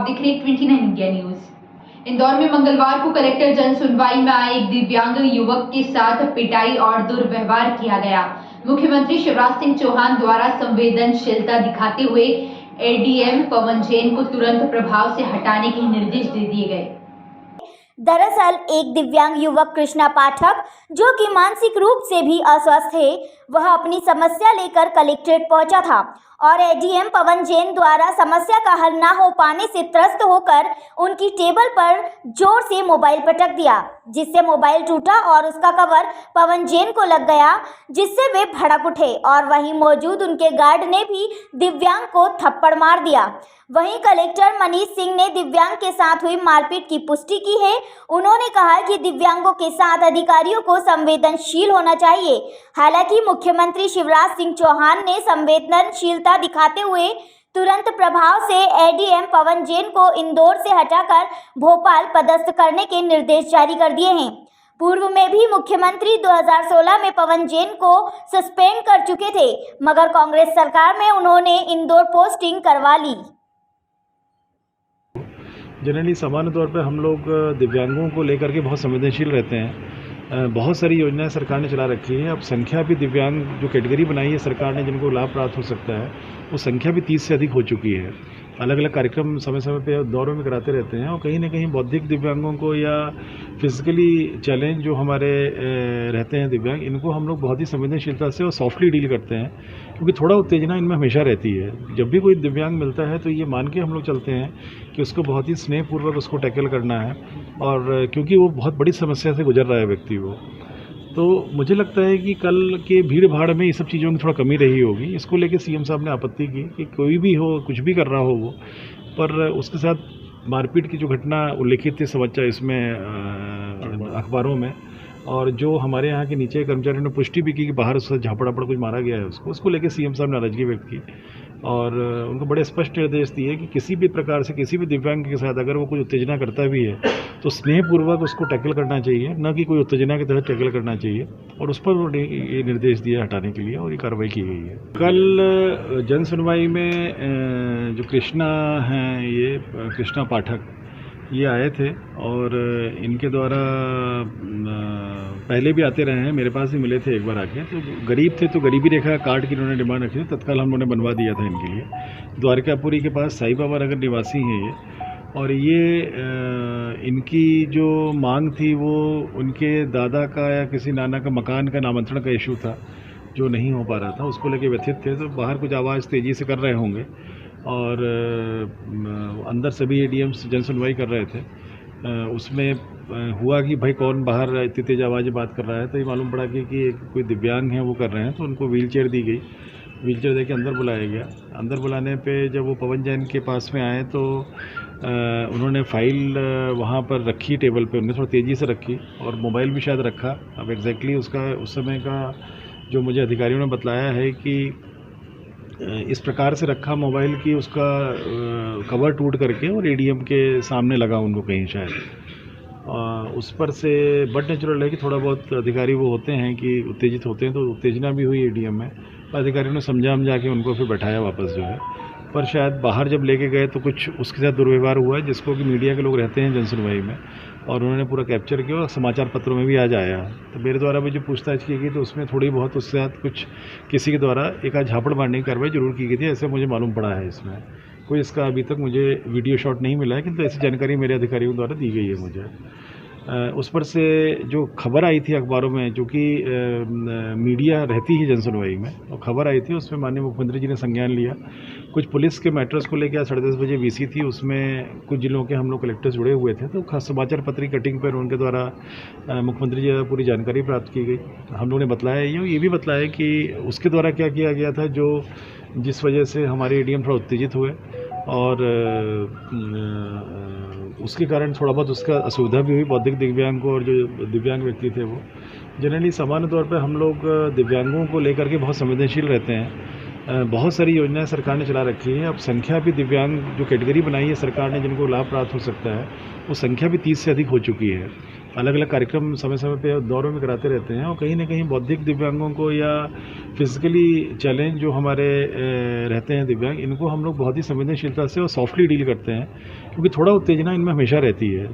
देख रहे हैं 29 इंडिया न्यूज। इंदौर में मंगलवार को कलेक्टर जन सुनवाई में आए एक दिव्यांग युवक के साथ पिटाई और दुर्व्यवहार किया गया। मुख्यमंत्री शिवराज सिंह चौहान द्वारा संवेदनशीलता दिखाते हुए एडीएम पवन जैन को तुरंत प्रभाव से हटाने के निर्देश दे दिए गए। दरअसल एक दिव्यांग युवक कृष्णा पाठक, जो कि मानसिक रूप से भी अस्वस्थ है, वह अपनी समस्या लेकर कलेक्ट्रेट पहुंचा था और एडीएम पवन जैन द्वारा समस्या का हल न हो पाने से त्रस्त होकर उनकी टेबल पर जोर से मोबाइल पटक दिया, जिससे मोबाइल टूटा और उसका कवर पवन जैन को लग गया, जिससे वे भड़क उठे और वहीं मौजूद उनके गार्ड ने भी दिव्यांग को थप्पड़ मार दिया। वहीं कलेक्टर मनीष सिंह ने दिव्यांग के साथ हुई मारपीट की पुष्टि की है। उन्होंने कहा कि दिव्यांगों के साथ अधिकारियों को संवेदनशील होना चाहिए। हालांकि मुख्यमंत्री शिवराज सिंह चौहान ने संवेदनशीलता दिखाते हुए तुरंत प्रभाव से एडीएम पवन जैन को इंदौर से हटाकर भोपाल पदस्थ करने के निर्देश जारी कर दिए हैं। पूर्व में भी मुख्यमंत्री 2016 में पवन जैन को सस्पेंड कर चुके थे, मगर कांग्रेस सरकार में उन्होंने इंदौर पोस्टिंग करवा ली। जनरली सामान्य तौर पर हम लोग दिव्यांगों को लेकर के बहुत संवेदनशील रहते हैं। बहुत सारी योजनाएं सरकार ने चला रखी है। अब संख्या भी दिव्यांग जो कैटेगरी बनाई है सरकार ने जिनको लाभ प्राप्त हो सकता है, वो संख्या भी 30 से अधिक हो चुकी है। अलग अलग कार्यक्रम समय समय पे दौरों में कराते रहते हैं और कहीं ना कहीं बौद्धिक दिव्यांगों को या फिजिकली चैलेंज जो हमारे रहते हैं दिव्यांग, इनको हम लोग बहुत ही संवेदनशीलता से और सॉफ्टली डील करते हैं, क्योंकि थोड़ा उत्तेजना इनमें हमेशा रहती है। जब भी कोई दिव्यांग मिलता है तो ये मान के हम लोग चलते हैं कि उसको बहुत ही स्नेहपूर्वक उसको टैकल करना है, और क्योंकि वो बहुत बड़ी समस्या से गुजर रहा है व्यक्ति वो। तो मुझे लगता है कि कल के भीड़ भाड़ में ये सब चीज़ों की थोड़ा कमी रही होगी। इसको लेके सीएम साहब ने आपत्ति की कि कोई भी हो, कुछ भी कर रहा हो वो, पर उसके साथ मारपीट की जो घटना उल्लेखित थी समाचार इसमें अखबारों में, और जो हमारे यहाँ के नीचे कर्मचारियों ने पुष्टि भी की कि बाहर उससे झापड़ कुछ मारा गया है उसको लेके सीएम साहब ने नाराजगी व्यक्त की और उनको बड़े स्पष्ट निर्देश दिए कि किसी भी प्रकार से किसी भी दिव्यांग के साथ अगर वो कोई उत्तेजना करता भी है तो स्नेहपूर्वक उसको टैकल करना चाहिए, न कि कोई उत्तेजना की तरह टैकल करना चाहिए। और उस पर ये निर्देश दिया हटाने के लिए और ये कार्रवाई की गई है। कल जन सुनवाई में जो कृष्णा हैं, ये कृष्णा पाठक, ये आए थे और इनके द्वारा पहले भी आते रहे हैं, मेरे पास भी मिले थे एक बार आके। तो गरीब थे तो गरीबी रेखा कार्ड की इन्होंने डिमांड रखी थी, तत्काल हम लोगों ने बनवा दिया था इनके लिए। द्वारकापुरी के पास साई बाबा नगर निवासी हैं ये, और ये इनकी जो मांग थी वो उनके दादा का या किसी नाना का मकान का नामांतरण का इशू था जो नहीं हो पा रहा था, उसको लेके व्यथित थे। तो बाहर कुछ आवाज़ तेज़ी से कर रहे होंगे और अंदर सभी एडीएम्स जन सुनवाई कर रहे थे। उसमें हुआ कि भाई कौन बाहर इतनी तेज़ आवाज़ बात कर रहा है, तो ये मालूम पड़ा कि कोई दिव्यांग हैं वो कर रहे हैं। तो उनको व्हीलचेयर दी गई, व्हीलचेयर दे के अंदर बुलाया गया। अंदर बुलाने पे जब वो पवन जैन के पास में आए तो उन्होंने फाइल वहाँ पर रखी टेबल पे, उन्होंने थोड़ा तेज़ी से रखी और मोबाइल भी शायद रखा। अब एग्जैक्टली उसका उस समय का जो मुझे अधिकारियों ने बतलाया है कि इस प्रकार से रखा मोबाइल की उसका कवर टूट करके और एडीएम के सामने लगा उनको कहीं शायद। उस पर से बट नेचुरल है कि थोड़ा बहुत अधिकारी वो होते हैं कि उत्तेजित होते हैं, तो उत्तेजना भी हुई एडीएम में। अधिकारियों ने समझा के उनको फिर बैठाया वापस जो है, पर शायद बाहर जब लेके गए तो कुछ उसके साथ दुर्व्यवहार हुआ है, जिसको कि मीडिया के लोग रहते हैं जन सुनवाई में, और उन्होंने पूरा कैप्चर किया और समाचार पत्रों में भी आज आया। तो मेरे द्वारा भी जो पूछताछ की गई तो उसमें थोड़ी बहुत उसके साथ कुछ किसी के द्वारा एक आध झापड़ मारने की कार्रवाई जरूर की गई थी, ऐसे मुझे मालूम पड़ा है। इसमें कोई इसका अभी तक मुझे वीडियो शॉट नहीं मिला है, किंतु ऐसी जानकारी मेरे अधिकारियों द्वारा दी गई है मुझे। उस पर से जो खबर आई थी अखबारों में, जो कि मीडिया रहती है जन सुनवाई में, और खबर आई थी उसमें माननीय मुख्यमंत्री जी ने संज्ञान लिया। कुछ पुलिस के मैटर्स को लेकर 10:30 बजे वीसी थी, उसमें कुछ जिलों के हम लोग कलेक्टर्स जुड़े हुए थे, तो खास समाचार पत्र की कटिंग पर उनके द्वारा मुख्यमंत्री जी द्वारा पूरी जानकारी प्राप्त की गई। हम लोगों ने बतलाया ये भी बतलाया कि उसके द्वारा क्या किया गया था, जो जिस वजह से हमारे एडीएम थोड़ा उत्तेजित हुए और उसके कारण थोड़ा बहुत उसका असुविधा भी हुई बौद्धिक दिव्यांग को, और जो दिव्यांग व्यक्ति थे वो। जनरली सामान्य तौर पे हम लोग दिव्यांगों को लेकर के बहुत संवेदनशील रहते हैं। बहुत सारी योजनाएं सरकार ने चला रखी है। अब संख्या भी दिव्यांग जो कैटेगरी बनाई है सरकार ने जिनको लाभ प्राप्त हो सकता है, वो संख्या भी 30 से अधिक हो चुकी है। अलग अलग कार्यक्रम समय समय पे दौरों में कराते रहते हैं और कहीं ना कहीं बौद्धिक दिव्यांगों को या फिजिकली चैलेंज जो हमारे रहते हैं दिव्यांग, इनको हम लोग बहुत ही संवेदनशीलता से और सॉफ्टली डील करते हैं, क्योंकि थोड़ा उत्तेजना इनमें हमेशा रहती है।